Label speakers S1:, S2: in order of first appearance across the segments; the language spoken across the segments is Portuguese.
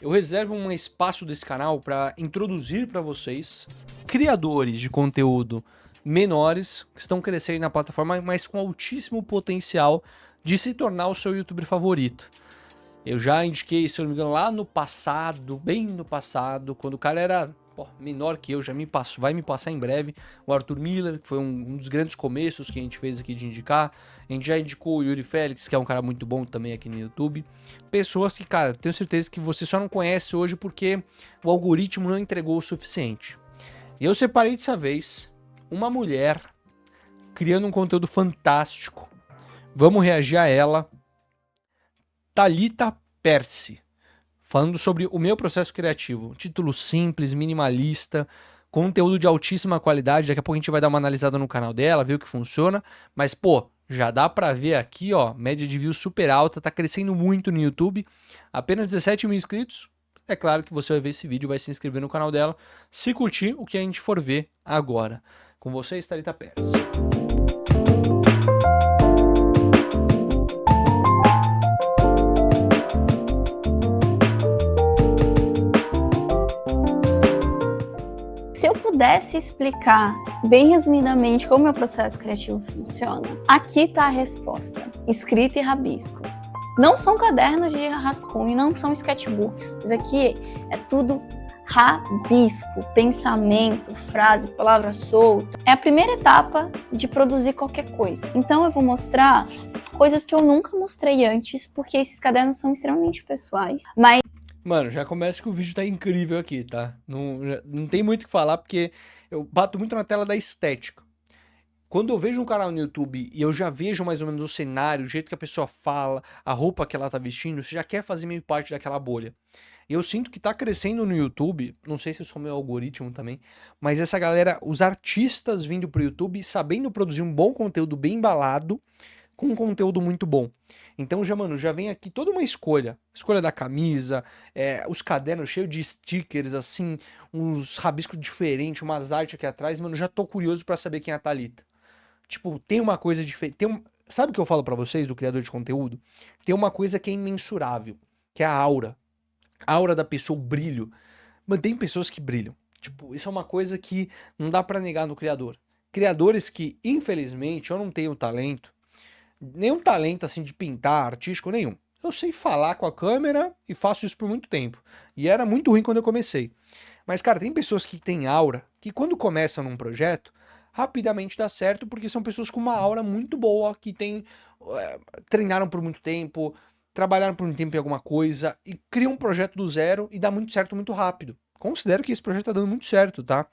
S1: Eu reservo um espaço desse canal para introduzir para vocês criadores de conteúdo menores que estão crescendo na plataforma, mas com altíssimo potencial de se tornar o seu youtuber favorito. Eu já indiquei, se eu não me engano, lá no passado, bem no passado, quando o cara era menor que eu, vai me passar em breve, o Arthur Miller, que foi um dos grandes começos que a gente fez aqui de indicar. A gente já indicou o Yuri Félix, que é um cara muito bom também aqui no YouTube. Pessoas que, cara, tenho certeza que você só não conhece hoje porque o algoritmo não entregou o suficiente. E eu separei dessa vez uma mulher criando um conteúdo fantástico. Vamos reagir a ela. Thalita Percy, falando sobre o meu processo criativo. Título simples, minimalista, conteúdo de altíssima qualidade. Daqui a pouco a gente vai dar uma analisada no canal dela, ver o que funciona. Mas, pô, já dá pra ver aqui, ó, média de views super alta, tá crescendo muito no YouTube. Apenas 17 mil inscritos. É claro que você vai ver esse vídeo, vai se inscrever no canal dela, se curtir o que a gente for ver agora. Com vocês, Thalita Percy.
S2: Se eu pudesse explicar bem resumidamente como o meu processo criativo funciona, aqui está a resposta, escrita e rabisco. Não são cadernos de rascunho, não são sketchbooks. Isso aqui é tudo rabisco, pensamento, frase, palavra solta. É a primeira etapa de produzir qualquer coisa. Então eu vou mostrar coisas que eu nunca mostrei antes, porque esses cadernos são extremamente pessoais. Mas
S1: mano, já começa que o vídeo tá incrível aqui, tá? Não tem muito o que falar, porque eu bato muito na tela da estética. Quando eu vejo um canal no YouTube e eu já vejo mais ou menos o cenário, o jeito que a pessoa fala, a roupa que ela tá vestindo, você já quer fazer meio parte daquela bolha. E eu sinto que tá crescendo no YouTube, não sei se é só meu algoritmo também, mas essa galera, os artistas vindo pro YouTube sabendo produzir um bom conteúdo bem embalado, com um conteúdo muito bom. Então, mano, já vem aqui toda uma escolha. Escolha da camisa, os cadernos cheios de stickers, assim, uns rabiscos diferentes, umas artes aqui atrás. Mano, já tô curioso pra saber quem é a Thalita. Tipo, tem uma coisa diferente. Sabe o que eu falo pra vocês, do criador de conteúdo? Tem uma coisa que é imensurável, que é a aura. A aura da pessoa, o brilho. Mano, tem pessoas que brilham. Tipo, isso é uma coisa que não dá pra negar no criador. Criadores que, infelizmente, eu não tenho talento, nenhum talento assim de pintar, artístico nenhum. Eu sei falar com a câmera e faço isso por muito tempo. E era muito ruim quando eu comecei. Mas, cara, tem pessoas que têm aura, que quando começam num projeto, rapidamente dá certo, porque são pessoas com uma aura muito boa, que treinaram por muito tempo, trabalharam por muito tempo em alguma coisa, e criam um projeto do zero e dá muito certo muito rápido. Considero que esse projeto tá dando muito certo, tá?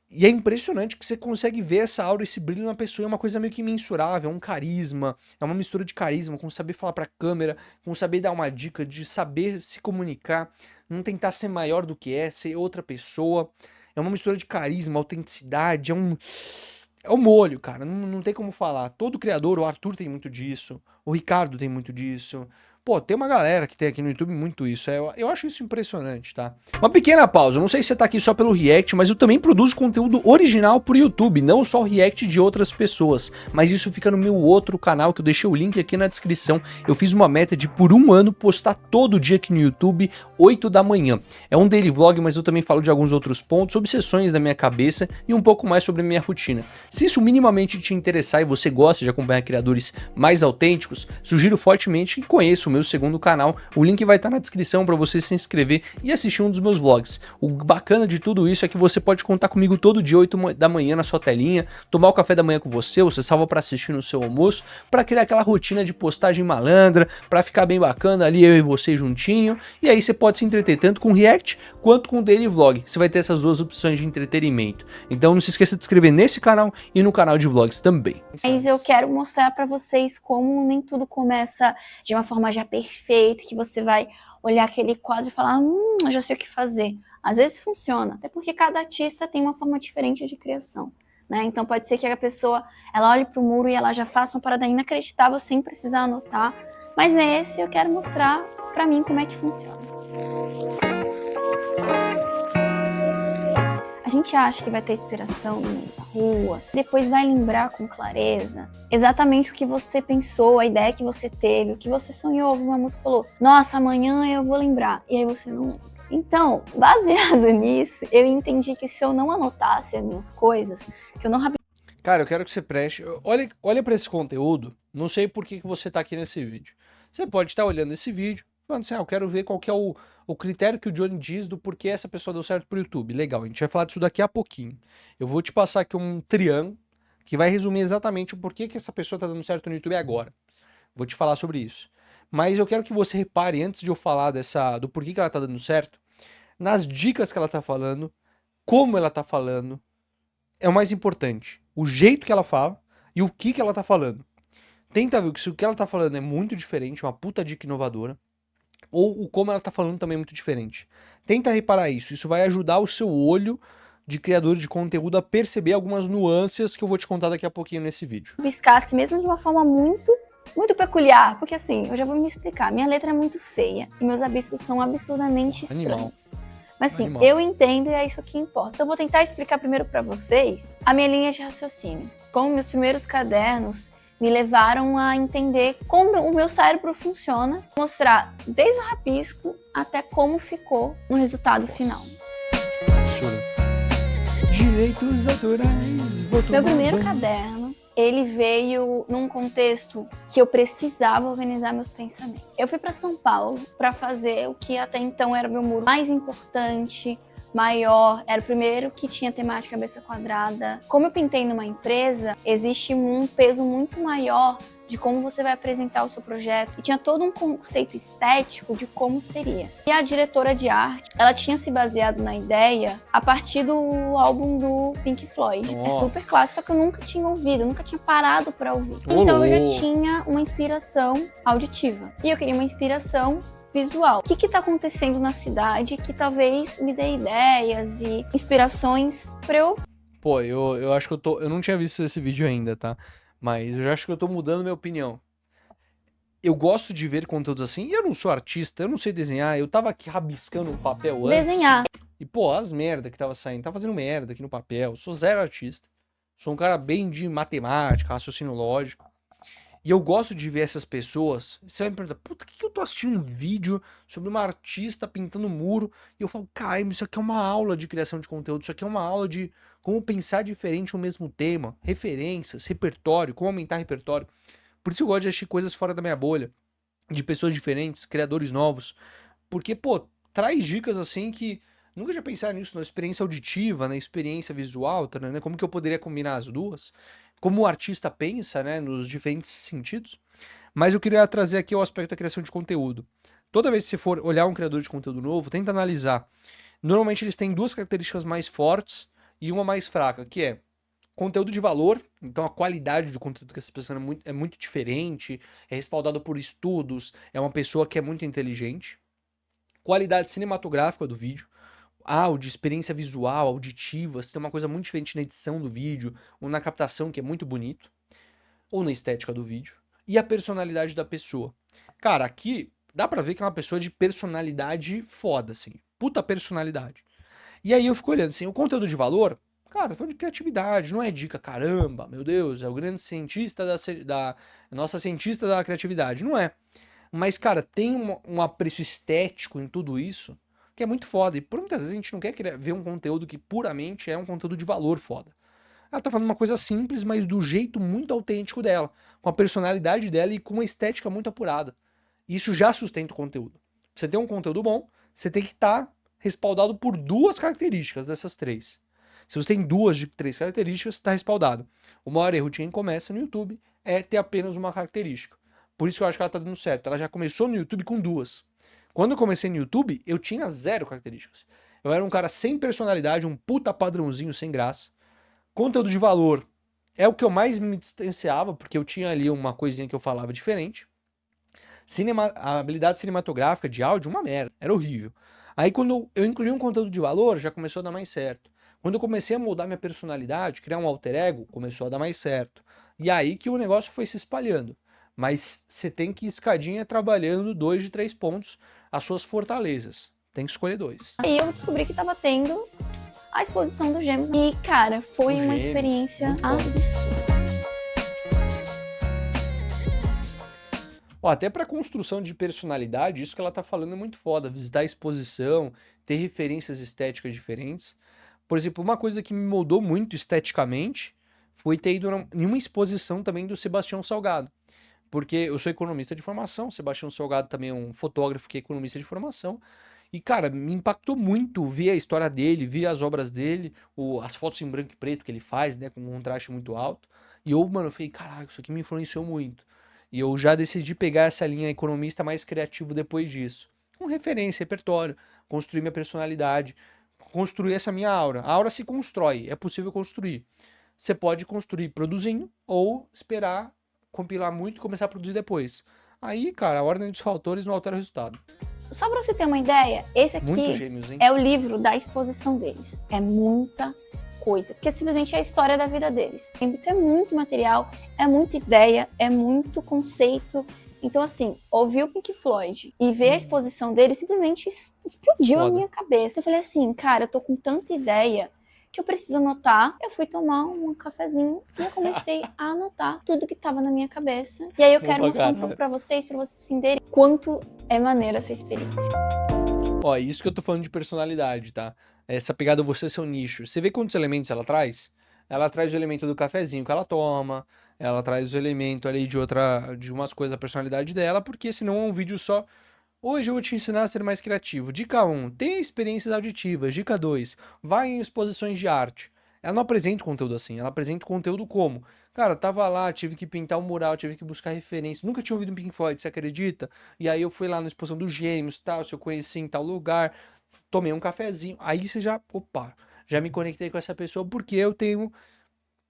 S1: E é impressionante que você consegue ver essa aura, esse brilho na pessoa, é uma coisa meio que imensurável, é um carisma, é uma mistura de carisma, com saber falar pra câmera, com saber dar uma dica, de saber se comunicar, não tentar ser maior do que é, ser outra pessoa. É uma mistura de carisma, autenticidade, é um molho, cara, não tem como falar. Todo criador, o Arthur tem muito disso, o Ricardo tem muito disso. Pô, tem uma galera que tem aqui no YouTube muito isso. Eu acho isso impressionante, tá? Uma pequena pausa. Eu não sei se você tá aqui só pelo React, mas eu também produzo conteúdo original pro YouTube, não só o React de outras pessoas. Mas isso fica no meu outro canal, que eu deixei o link aqui na descrição. Eu fiz uma meta de, por um ano, postar todo dia aqui no YouTube, 8 da manhã. É um daily vlog, mas eu também falo de alguns outros pontos, obsessões da minha cabeça e um pouco mais sobre a minha rotina. Se isso minimamente te interessar e você gosta de acompanhar criadores mais autênticos, sugiro fortemente que conheça o meu segundo canal. O link vai estar na descrição para você se inscrever e assistir um dos meus vlogs. O bacana de tudo isso é que você pode contar comigo todo dia 8 da manhã na sua telinha, tomar o café da manhã com você salva para assistir no seu almoço, para criar aquela rotina de postagem malandra, para ficar bem bacana ali eu e você juntinho, e aí você pode se entreter tanto com React quanto com Daily Vlog. Você vai ter essas duas opções de entretenimento. Então não se esqueça de se inscrever nesse canal e no canal de vlogs também.
S2: Mas eu quero mostrar para vocês como nem tudo começa de uma forma já perfeita, que você vai olhar aquele quadro e falar, eu já sei o que fazer. Às vezes funciona, até porque cada artista tem uma forma diferente de criação, né? Então pode ser que a pessoa, ela olhe para o muro e ela já faça uma parada inacreditável sem precisar anotar, mas nesse eu quero mostrar para mim como é que funciona. A A gente acha que vai ter inspiração no meio da rua, depois vai lembrar com clareza exatamente o que você pensou, a ideia que você teve, o que você sonhou, ouviu uma música e falou, nossa, amanhã eu vou lembrar, e aí você não lembra. Então, baseado nisso, eu entendi que se eu não anotasse as minhas coisas, que eu não...
S1: Cara, eu quero que você preste... Olha pra esse conteúdo, não sei por que você tá aqui nesse vídeo. Você pode estar olhando esse vídeo, falando assim, eu quero ver qual que é o critério que o Johnny diz do porquê essa pessoa deu certo pro YouTube. Legal, a gente vai falar disso daqui a pouquinho. Eu vou te passar aqui um triângulo que vai resumir exatamente o porquê que essa pessoa tá dando certo no YouTube agora. Vou te falar sobre isso. Mas eu quero que você repare, antes de eu falar do porquê que ela tá dando certo, nas dicas que ela tá falando, como ela tá falando, é o mais importante. O jeito que ela fala e o que ela tá falando. Tenta ver se o que ela tá falando é muito diferente, uma puta dica inovadora, ou o como ela tá falando também é muito diferente. Tenta reparar isso. Isso vai ajudar o seu olho de criador de conteúdo a perceber algumas nuances que eu vou te contar daqui a pouquinho nesse vídeo.
S2: Rabiscasse mesmo de uma forma muito peculiar, porque assim, eu já vou me explicar, minha letra é muito feia e meus rabiscos são absurdamente estranhos. Mas assim, eu entendo e é isso que importa. Então eu vou tentar explicar primeiro pra vocês a minha linha de raciocínio. Como meus primeiros cadernos me levaram a entender como o meu cérebro funciona, mostrar desde o rabisco até como ficou no resultado final.
S1: Direitos autorais.
S2: Meu primeiro caderno, ele veio num contexto que eu precisava organizar meus pensamentos. Eu fui para São Paulo para fazer o que até então era o meu muro mais importante, maior, era o primeiro que tinha temática cabeça quadrada. Como eu pintei numa empresa, existe um peso muito maior de como você vai apresentar o seu projeto. E tinha todo um conceito estético de como seria. E a diretora de arte, ela tinha se baseado na ideia a partir do álbum do Pink Floyd.
S1: Nossa.
S2: É super clássico, só que eu nunca tinha ouvido, eu nunca tinha parado pra ouvir. Então eu já tinha uma inspiração auditiva. E eu queria uma inspiração visual. O que tá acontecendo na cidade que talvez me dê ideias e inspirações pra eu...
S1: Pô, eu acho que eu não tinha visto esse vídeo ainda, tá? Mas eu já acho que eu tô mudando minha opinião. Eu gosto de ver conteúdos assim, e eu não sou artista, eu não sei desenhar, eu tava aqui rabiscando um papel antes.
S2: Desenhar.
S1: E pô, as merda que tava saindo, tava fazendo merda aqui no papel, sou zero artista. Sou um cara bem de matemática, raciocínio lógico. E eu gosto de ver essas pessoas. Você vai me perguntar, puta, que eu tô assistindo um vídeo sobre uma artista pintando um muro? E eu falo, caramba, isso aqui é uma aula de criação de conteúdo, isso aqui é uma aula de como pensar diferente o mesmo tema, referências, repertório, como aumentar repertório. Por isso eu gosto de assistir coisas fora da minha bolha, de pessoas diferentes, criadores novos. Porque, pô, traz dicas assim que nunca já pensaram nisso, na experiência auditiva, na experiência visual, tá, né? Como que eu poderia combinar as duas? Como o artista pensa, né, nos diferentes sentidos. Mas eu queria trazer aqui o aspecto da criação de conteúdo. Toda vez que você for olhar um criador de conteúdo novo, tenta analisar. Normalmente eles têm duas características mais fortes e uma mais fraca, que é conteúdo de valor, então a qualidade do conteúdo que essa pessoa é muito diferente, é respaldado por estudos, é uma pessoa que é muito inteligente. Qualidade cinematográfica do vídeo, áudio, experiência visual, auditiva, se tem uma coisa muito diferente na edição do vídeo, ou na captação que é muito bonito, ou na estética do vídeo, e a personalidade da pessoa. Cara, aqui dá pra ver que é uma pessoa de personalidade foda, assim, puta personalidade. E aí eu fico olhando assim, o conteúdo de valor, cara, falando de criatividade, não é dica, caramba, meu Deus, é o grande cientista da nossa cientista da criatividade, não é. Mas, cara, tem um apreço estético em tudo isso que é muito foda. E por muitas vezes a gente não quer ver um conteúdo que puramente é um conteúdo de valor foda. Ela tá falando uma coisa simples, mas do jeito muito autêntico dela, com a personalidade dela e com uma estética muito apurada. Isso já sustenta o conteúdo. Pra você ter um conteúdo bom, você tem que estar respaldado por duas características dessas três. Se você tem duas de três características, está respaldado. O maior erro de quem começa no YouTube é ter apenas uma característica. Por isso que eu acho que ela tá dando certo. Ela já começou no YouTube com duas. Quando eu comecei no YouTube, eu tinha zero características. Eu era um cara sem personalidade, um puta padrãozinho sem graça. Conteúdo de valor é o que eu mais me distanciava, porque eu tinha ali uma coisinha que eu falava diferente. A habilidade cinematográfica de áudio, uma merda, era horrível. Aí quando eu incluí um conteúdo de valor, já começou a dar mais certo. Quando eu comecei a moldar minha personalidade, criar um alter ego, começou a dar mais certo. E aí que o negócio foi se espalhando. Mas você tem que ir escadinha trabalhando 2 de 3 pontos as suas fortalezas. Tem que escolher 2.
S2: Aí eu descobri que tava tendo a exposição dos Gêmeos. E, cara, foi uma
S1: Gêmeos,
S2: experiência
S1: muito foda.
S2: absurda.
S1: Ó, até pra construção de personalidade, isso que ela tá falando é muito foda. Visitar a exposição, ter referências estéticas diferentes. Por exemplo, uma coisa que me moldou muito esteticamente foi ter ido em uma exposição também do Sebastião Salgado. Porque eu sou economista de formação, Sebastião Salgado também é um fotógrafo que é economista de formação. E, cara, me impactou muito ver a história dele, ver as obras dele, as fotos em branco e preto que ele faz, né, com um contraste muito alto. E eu, mano, eu falei, caraca, isso aqui me influenciou muito. E eu já decidi pegar essa linha economista mais criativo depois disso. Com referência, repertório, construir minha personalidade, construir essa minha aura. A aura se constrói, é possível construir. Você pode construir produzindo ou esperar compilar muito e começar a produzir depois. Aí, cara, a ordem dos fatores não altera o resultado.
S2: Só pra você ter uma ideia, esse
S1: Muito
S2: aqui
S1: Gêmeos, hein?
S2: é o livro da exposição deles. É muita coisa, porque simplesmente é a história da vida deles. Então é muito material, é muita ideia, é muito conceito. Então, assim, ouvir o Pink Floyd e ver a exposição deles simplesmente explodiu a
S1: Foda.
S2: minha cabeça. Eu falei assim, cara, eu tô com tanta ideia que eu preciso anotar. Eu fui tomar um cafezinho e eu comecei a anotar tudo que tava na minha cabeça. E aí eu quero mostrar um pouco pra vocês entenderem quanto é maneira essa experiência.
S1: Ó, isso que eu tô falando de personalidade, tá? Essa pegada você é seu nicho. Você vê quantos elementos ela traz? Ela traz o elemento do cafezinho que ela toma, ela traz o elemento ali de umas coisas da personalidade dela, porque senão é um vídeo só. Hoje eu vou te ensinar a ser mais criativo. Dica 1, tenha experiências auditivas. Dica 2, vá em exposições de arte. Ela não apresenta o conteúdo assim, ela apresenta o conteúdo como? Cara, tava lá, tive que pintar um mural, tive que buscar referência. Nunca tinha ouvido um Pink Floyd, você acredita? E aí eu fui lá na exposição dos Gêmeos, tal, se eu conheci em tal lugar, tomei um cafezinho. Aí você já, opa, já me conectei com essa pessoa porque eu tenho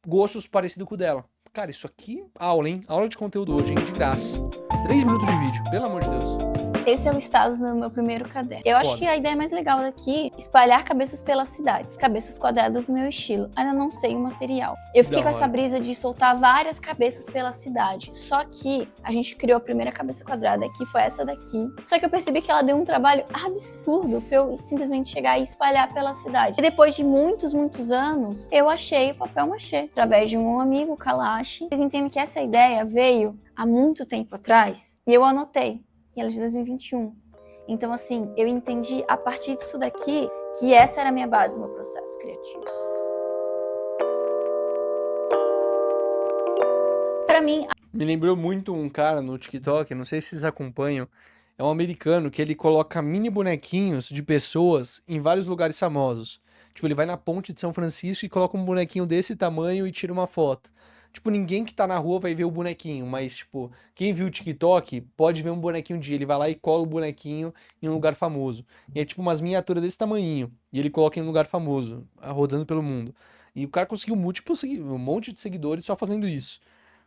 S1: gostos parecidos com o dela. Cara, isso aqui, aula, hein? Aula de conteúdo hoje, hein? De graça. 3 minutos de vídeo, pelo amor de Deus.
S2: Esse é o estado do meu primeiro caderno. Eu acho
S1: Foda.
S2: que a ideia mais legal daqui é espalhar cabeças pelas cidades, cabeças quadradas no meu estilo. Ainda não sei o material. Eu fiquei
S1: Da
S2: com essa
S1: hora.
S2: brisa de soltar várias cabeças pela cidade. Só que a gente criou a primeira cabeça quadrada aqui, foi essa daqui. Só que eu percebi que ela deu um trabalho absurdo pra eu simplesmente chegar e espalhar pela cidade. E depois de muitos anos, eu achei o papel machê, através de um amigo, Kalashi. Vocês entendem que essa ideia veio há muito tempo atrás e eu anotei. E ela é de 2021. Então, assim, eu entendi a partir disso daqui que essa era a minha base no meu processo criativo. Pra mim,
S1: Me lembrou muito um cara no TikTok, não sei se vocês acompanham, é um americano que ele coloca mini bonequinhos de pessoas em vários lugares famosos. Tipo, ele vai na ponte de São Francisco e coloca um bonequinho desse tamanho e tira uma foto. Tipo, ninguém que tá na rua vai ver o bonequinho, mas, tipo, quem viu o TikTok pode ver um bonequinho de ele vai lá e cola o bonequinho em um lugar famoso. E é tipo umas miniaturas desse tamanhinho. E ele coloca em um lugar famoso, rodando pelo mundo. E o cara conseguiu um monte de seguidores só fazendo isso.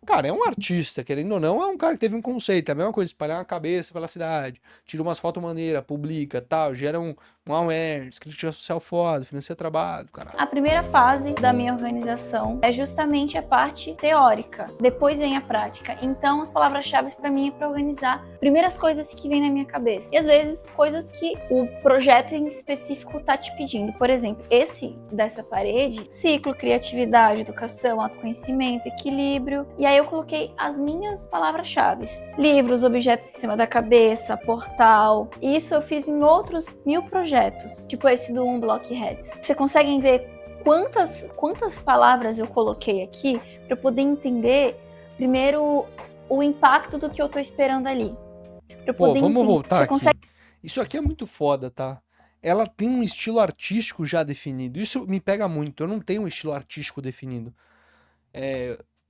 S1: Cara, é um artista, querendo ou não, é um cara que teve um conceito. É a mesma coisa, espalhar uma cabeça pela cidade, tira umas fotos maneiras, publica, tal, gera um awareness, crítica social foda, financia trabalho, caralho.
S2: a primeira fase da minha organização é justamente a parte teórica. Depois vem a prática. Então, as palavras-chave para mim é para organizar primeiras coisas que vêm na minha cabeça. E às vezes, coisas que o projeto em específico tá te pedindo. Por exemplo, esse dessa parede, ciclo, criatividade, educação, autoconhecimento, equilíbrio. E aí eu coloquei as minhas palavras-chave. Livros, objetos em cima da cabeça, portal. E isso eu fiz em outros 1000 projetos. Tipo esse do Unblock Heads. Vocês conseguem ver quantas palavras eu coloquei aqui para poder entender, primeiro, o impacto do que eu tô esperando ali.
S1: Pô, vamos voltar aqui. Isso aqui é muito foda, tá? Ela tem um estilo artístico já definido. Isso me pega muito. Eu não tenho um estilo artístico definido.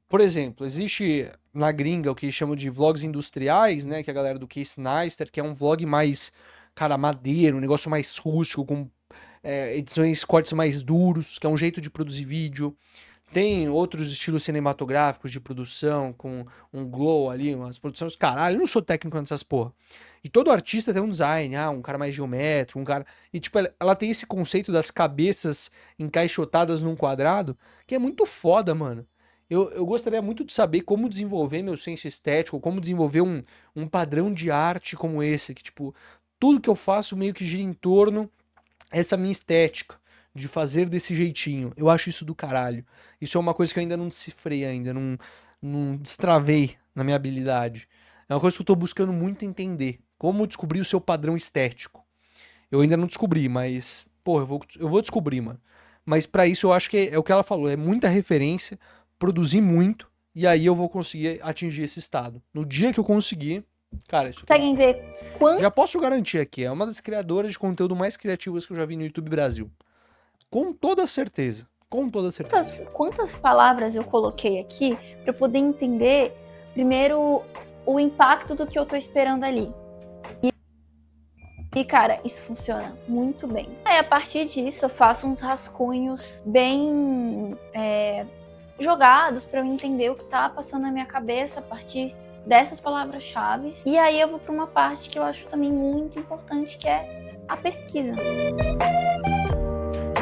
S1: Por exemplo, existe na gringa o que chamam de vlogs industriais, né? Que é a galera do Casey Neistat, que é um vlog mais, cara, madeiro, um negócio mais rústico, com edições, cortes mais duros, que é um jeito de produzir vídeo. Tem outros estilos cinematográficos de produção, com um glow ali, umas produções. Caralho, eu não sou técnico nessas porra. E todo artista tem um design, um cara mais geométrico, um cara. E, tipo, ela tem esse conceito das cabeças encaixotadas num quadrado, que é muito foda, mano. Eu gostaria muito de saber como desenvolver meu senso estético, como desenvolver um padrão de arte como esse, que, tipo, tudo que eu faço meio que gira em torno dessa minha estética. de fazer desse jeitinho. Eu acho isso do caralho. Isso é uma coisa que eu ainda não decifrei ainda, não destravei na minha habilidade. É uma coisa que eu tô buscando muito entender. Como descobrir o seu padrão estético. Eu ainda não descobri, mas, pô, eu vou descobrir, mano. Mas pra isso eu acho que é o que ela falou, é muita referência, produzir muito, e aí eu vou conseguir atingir esse estado. No dia que eu conseguir, cara, isso aqui
S2: Conseguem ver
S1: já posso garantir aqui, é uma das criadoras de conteúdo mais criativas que eu já vi no YouTube Brasil. Com toda certeza. Com toda certeza.
S2: quantas palavras eu coloquei aqui para poder entender, primeiro, o impacto do que eu tô esperando ali. E, cara, isso funciona muito bem. Aí, a partir disso, eu faço uns rascunhos bem jogados para eu entender o que tá passando na minha cabeça a partir dessas palavras-chave. E aí eu vou para uma parte que eu acho também muito importante, que é a pesquisa.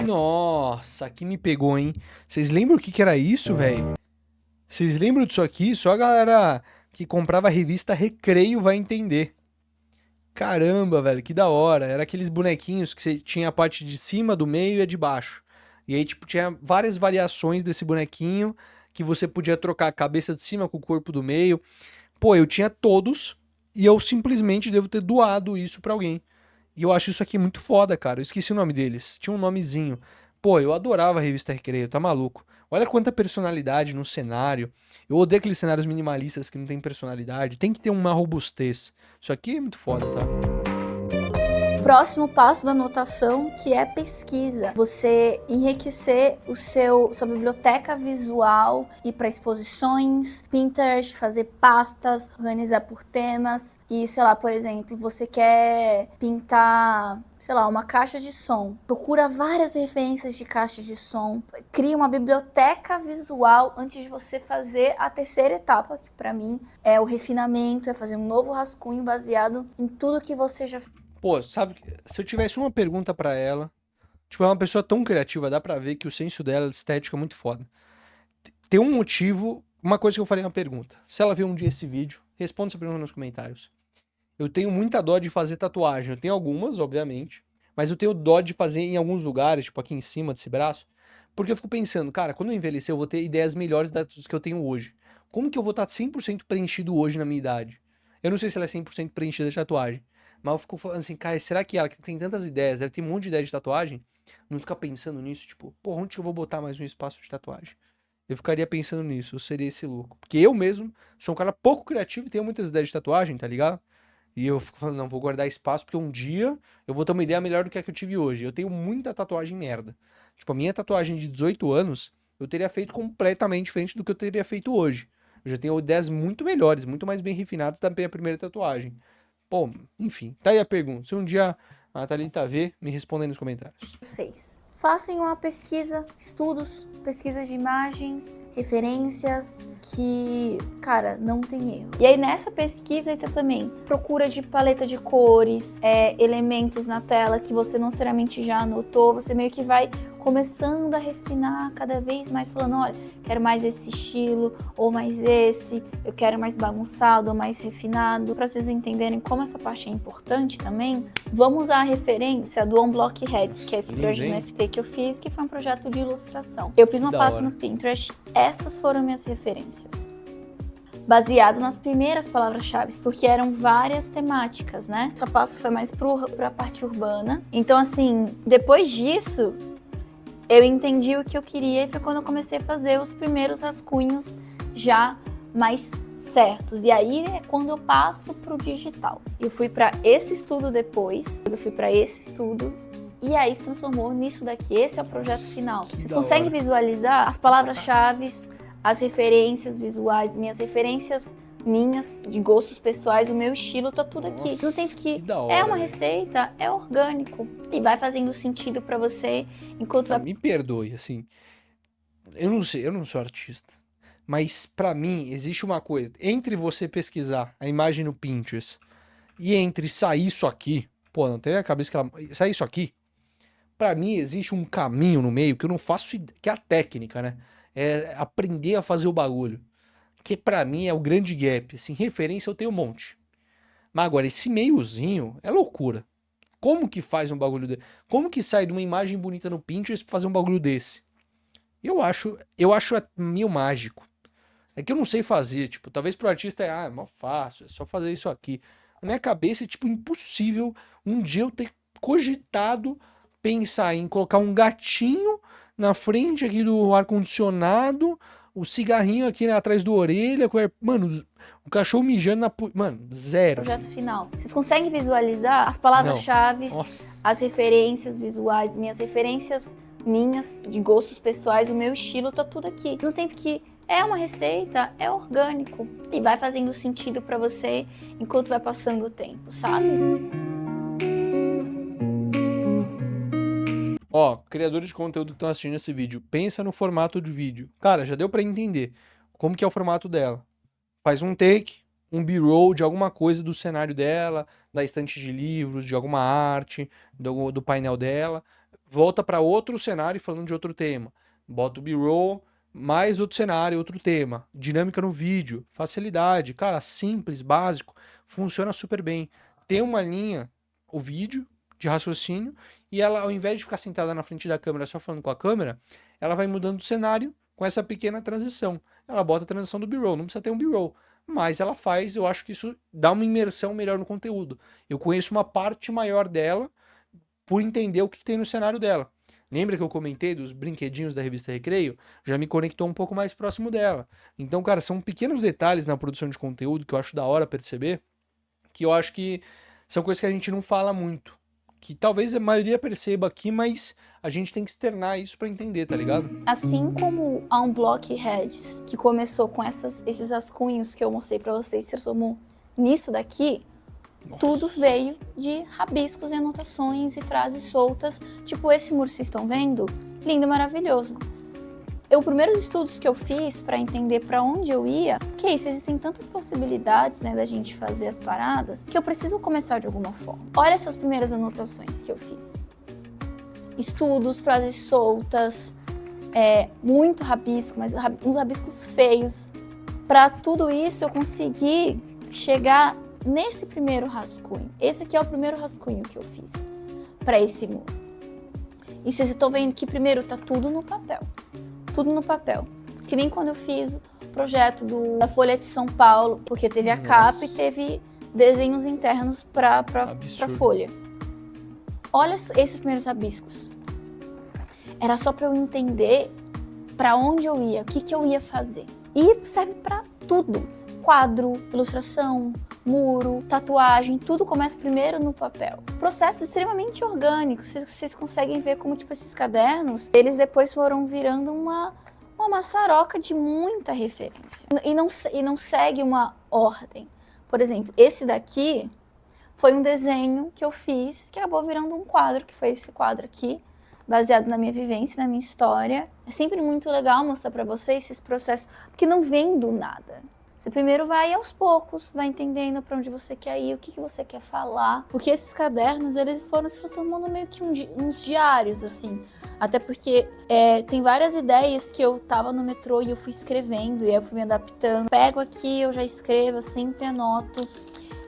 S1: Nossa, aqui me pegou, hein? Vocês lembram o que que era isso, velho? Vocês lembram disso aqui? Só a galera que comprava a revista Recreio vai entender. Caramba, velho, que da hora. Era aqueles bonequinhos que você tinha a parte de cima, do meio e a de baixo. E aí, tipo, tinha várias variações desse bonequinho que você podia trocar a cabeça de cima com o corpo do meio. Pô, eu tinha todos e eu simplesmente devo ter doado isso pra alguém. E eu acho isso aqui muito foda, cara. Eu esqueci o nome deles. Tinha um nomezinho. Pô, eu adorava a revista Recreio, tá maluco? Olha quanta personalidade no cenário. Eu odeio aqueles cenários minimalistas que não tem personalidade. Tem que ter uma robustez. Isso aqui é muito foda, tá?
S2: Próximo passo da anotação, que é pesquisa. Você enriquecer sua biblioteca visual, ir para exposições, Pinterest, fazer pastas, organizar por temas. E, sei lá, por exemplo, você quer pintar, sei lá, uma caixa de som. Procura várias referências de caixa de som. Cria uma biblioteca visual antes de você fazer a terceira etapa, que para mim é o refinamento, é fazer um novo rascunho baseado em tudo que você já fez.
S1: Pô, sabe, se eu tivesse uma pergunta pra ela, tipo, é uma pessoa tão criativa, dá pra ver que o senso dela de estética é muito foda. Tem um motivo, uma coisa que eu falei na pergunta. Se ela ver um dia esse vídeo, responda essa pergunta nos comentários. Eu tenho muita dó de fazer tatuagem. Eu tenho algumas, obviamente, mas eu tenho dó de fazer em alguns lugares, tipo aqui em cima desse braço, porque eu fico pensando, cara, quando eu envelhecer eu vou ter ideias melhores das que eu tenho hoje. Como que eu vou estar 100% preenchido hoje na minha idade? Eu não sei se ela é 100% preenchida de tatuagem. Mas eu fico falando assim, cara, será que ela que tem tantas ideias, deve ter um monte de ideia de tatuagem, não fica pensando nisso, tipo, pô, onde que eu vou botar mais um espaço de tatuagem? Eu ficaria pensando nisso, eu seria esse louco. Porque eu mesmo sou um cara pouco criativo e tenho muitas ideias de tatuagem, tá ligado? E eu fico falando, não, vou guardar espaço porque um dia eu vou ter uma ideia melhor do que a que eu tive hoje. Eu tenho muita tatuagem merda. Tipo, a minha tatuagem de 18 anos, eu teria feito completamente diferente do que eu teria feito hoje. Eu já tenho ideias muito melhores, muito mais bem refinadas da minha primeira tatuagem. Pô, enfim, tá aí a pergunta. Se um dia a Thalita vê, me responda aí nos comentários.
S2: Façam uma pesquisa, estudos, pesquisas de imagens, referências, que, cara, não tem erro. E aí nessa pesquisa tá também procura de paleta de cores, elementos na tela que você não necessariamente já anotou, você meio que vai começando a refinar cada vez mais, falando, olha, quero mais esse estilo, ou mais esse, eu quero mais bagunçado, ou mais refinado. Para vocês entenderem como essa parte é importante também, vamos usar a referência do Unblock Heads, que é esse projeto de NFT que eu fiz, que foi um projeto de ilustração. Eu fiz uma pasta no Pinterest, essas foram minhas referências. Baseado nas primeiras palavras-chave, porque eram várias temáticas, né? Essa pasta foi mais para a parte urbana. Então, assim, depois disso, eu entendi o que eu queria e foi quando eu comecei a fazer os primeiros rascunhos já mais certos. E aí é quando eu passo pro digital. Eu fui para esse estudo depois, eu fui para esse estudo e aí se transformou nisso daqui. Esse é o projeto final. Vocês conseguem visualizar as palavras-chave, as referências visuais, minhas referências minhas, de gostos pessoais, o meu estilo, tá tudo aqui.
S1: Nossa,
S2: Não tem que
S1: hora,
S2: é uma receita, é orgânico e vai fazendo sentido pra você enquanto vai...
S1: Me perdoe, assim, eu não sei, eu não sou artista, mas pra mim existe uma coisa, entre você pesquisar a imagem no Pinterest e entre sair isso aqui, pô, não tem a cabeça que ela... sair isso aqui, pra mim existe um caminho no meio que eu não faço, que é a técnica, né? É aprender a fazer o bagulho. Que pra mim é o grande gap. Assim, referência eu tenho um monte. Mas agora, esse meiozinho é loucura. Como que faz um bagulho desse? Como que sai de uma imagem bonita no Pinterest pra fazer um bagulho desse? Eu acho meio mágico. É que eu não sei fazer, tipo, talvez pro artista é mó fácil, é só fazer isso aqui. Na minha cabeça é, tipo, impossível um dia eu ter cogitado pensar em colocar um gatinho na frente aqui do ar-condicionado, o cigarrinho aqui, né, atrás da orelha, mano, o cachorro mijando Mano, zero,
S2: Projeto
S1: assim.
S2: final. Vocês conseguem visualizar as
S1: Não.
S2: palavras-chave,
S1: Nossa.
S2: as referências visuais, minhas referências minhas, de gostos pessoais, o meu estilo, tá tudo aqui. No tempo que é uma receita, é orgânico e vai fazendo sentido pra você enquanto vai passando o tempo, sabe?
S1: Ó, criadores de conteúdo que estão assistindo esse vídeo, pensa no formato de vídeo. Cara, já deu pra entender como que é o formato dela. Faz um take, um B-roll de alguma coisa do cenário dela, da estante de livros, de alguma arte, do painel dela. Volta pra outro cenário falando de outro tema. Bota o B-roll, mais outro cenário, outro tema. Dinâmica no vídeo, facilidade. Cara, simples, básico, funciona super bem. Tem uma linha, o vídeo de raciocínio, e ela, ao invés de ficar sentada na frente da câmera só falando com a câmera, ela vai mudando o cenário com essa pequena transição. Ela bota a transição do B-roll, não precisa ter um B-roll, mas ela faz, eu acho que isso dá uma imersão melhor no conteúdo. Eu conheço uma parte maior dela por entender o que tem no cenário dela. Lembra que eu comentei dos brinquedinhos da revista Recreio? Já me conectou um pouco mais próximo dela. Então, cara, são pequenos detalhes na produção de conteúdo que eu acho da hora perceber, que eu acho que são coisas que a gente não fala muito. Que talvez a maioria perceba aqui, mas a gente tem que externar isso pra entender, tá ligado?
S2: Assim como a Unblock Heads, que começou com esses rascunhos que eu mostrei pra vocês, se transformou nisso daqui,
S1: Nossa.
S2: tudo veio de rabiscos e anotações e frases soltas, tipo esse muro que vocês estão vendo, lindo e maravilhoso. Os primeiros estudos que eu fiz para entender para onde eu ia, que é isso, existem tantas possibilidades, né, da gente fazer as paradas, que eu preciso começar de alguma forma. Olha essas primeiras anotações que eu fiz. Estudos, frases soltas, muito rabisco, mas uns rabiscos feios. Para tudo isso eu consegui chegar nesse primeiro rascunho. Esse aqui é o primeiro rascunho que eu fiz para esse muro. E vocês estão vendo que primeiro tá tudo no papel. Tudo no papel. Que nem quando eu fiz o projeto da Folha de São Paulo, porque teve a capa e teve desenhos internos para Folha. Olha esses primeiros rabiscos. Era só para eu entender para onde eu ia, o que eu ia fazer. E serve para tudo. Quadro, ilustração, muro, tatuagem, tudo começa primeiro no papel. Processo extremamente orgânico. Vocês conseguem ver como, tipo, esses cadernos, eles depois foram virando uma maçaroca de muita referência. E não segue uma ordem. Por exemplo, esse daqui foi um desenho que eu fiz que acabou virando um quadro, que foi esse quadro aqui, baseado na minha vivência, na minha história. É sempre muito legal mostrar para vocês esses processos, porque não vem do nada. Você primeiro vai aos poucos, vai entendendo para onde você quer ir, o que você quer falar. Porque esses cadernos, eles foram se transformando meio que uns diários, assim. Até porque tem várias ideias que eu tava no metrô e eu fui escrevendo, e aí eu fui me adaptando. Pego aqui, eu já escrevo, eu sempre anoto.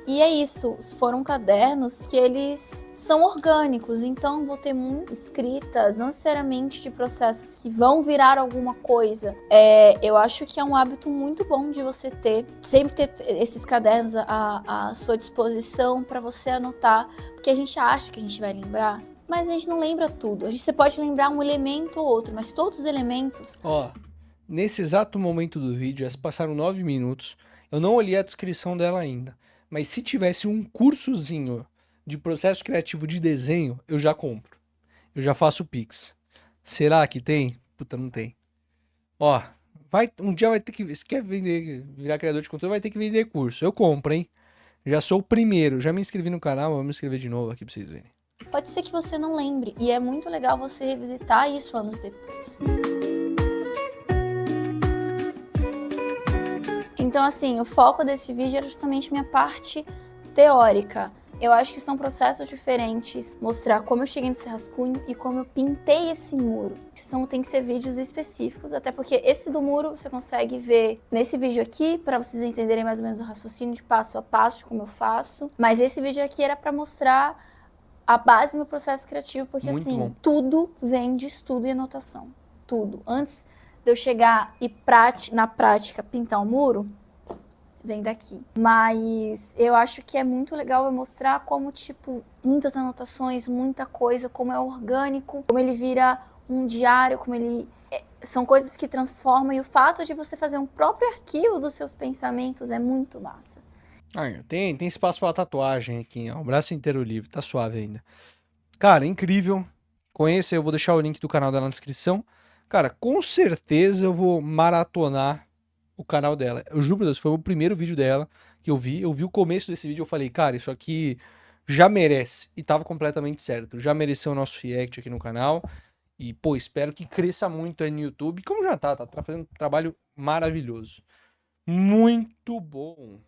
S2: E é isso, foram cadernos que eles são orgânicos, então vou ter muitas escritas, não necessariamente de processos que vão virar alguma coisa. Eu acho que é um hábito muito bom de você ter, sempre ter esses cadernos à sua disposição para você anotar, porque a gente acha que a gente vai lembrar, mas a gente não lembra tudo. Você pode lembrar um elemento ou outro, mas todos os elementos...
S1: Ó, nesse exato momento do vídeo, já se passaram 9 minutos, eu não olhei a descrição dela ainda. Mas se tivesse um cursozinho de processo criativo de desenho, eu já compro. Eu já faço Pix. Será que tem? Puta, não tem. Ó, um dia vai ter que... Se quer virar criador de conteúdo, vai ter que vender curso. Eu compro, hein? Já sou o primeiro. Já me inscrevi no canal, vou me inscrever de novo aqui pra vocês verem.
S2: Pode ser que você não lembre. E é muito legal você revisitar isso anos depois. Então, assim, o foco desse vídeo era justamente minha parte teórica. Eu acho que são processos diferentes, mostrar como eu cheguei nesse rascunho e como eu pintei esse muro. Tem que ser vídeos específicos, até porque esse do muro você consegue ver nesse vídeo aqui, para vocês entenderem mais ou menos o raciocínio de passo a passo, de como eu faço. Mas esse vídeo aqui era para mostrar a base do meu processo criativo, porque
S1: Muito
S2: assim,
S1: bom.
S2: tudo vem de estudo e anotação. Tudo. Antes de eu chegar e na prática pintar um muro, vem daqui. Mas eu acho que é muito legal eu mostrar como, tipo, muitas anotações, muita coisa, como é orgânico, como ele vira um diário, como ele... São coisas que transformam, e o fato de você fazer um próprio arquivo dos seus pensamentos é muito massa.
S1: Ah, tem espaço pra tatuagem aqui, ó. O braço inteiro livre, tá suave ainda. Cara, incrível. Conheça, eu vou deixar o link do canal dela na descrição. Cara, com certeza eu vou maratonar o canal dela. Eu juro por Deus, foi o primeiro vídeo dela que eu vi. Eu vi o começo desse vídeo e eu falei, cara, isso aqui já merece. E tava completamente certo. Já mereceu o nosso react aqui no canal. E, pô, espero que cresça muito aí no YouTube. Como já tá fazendo um trabalho maravilhoso. Muito bom.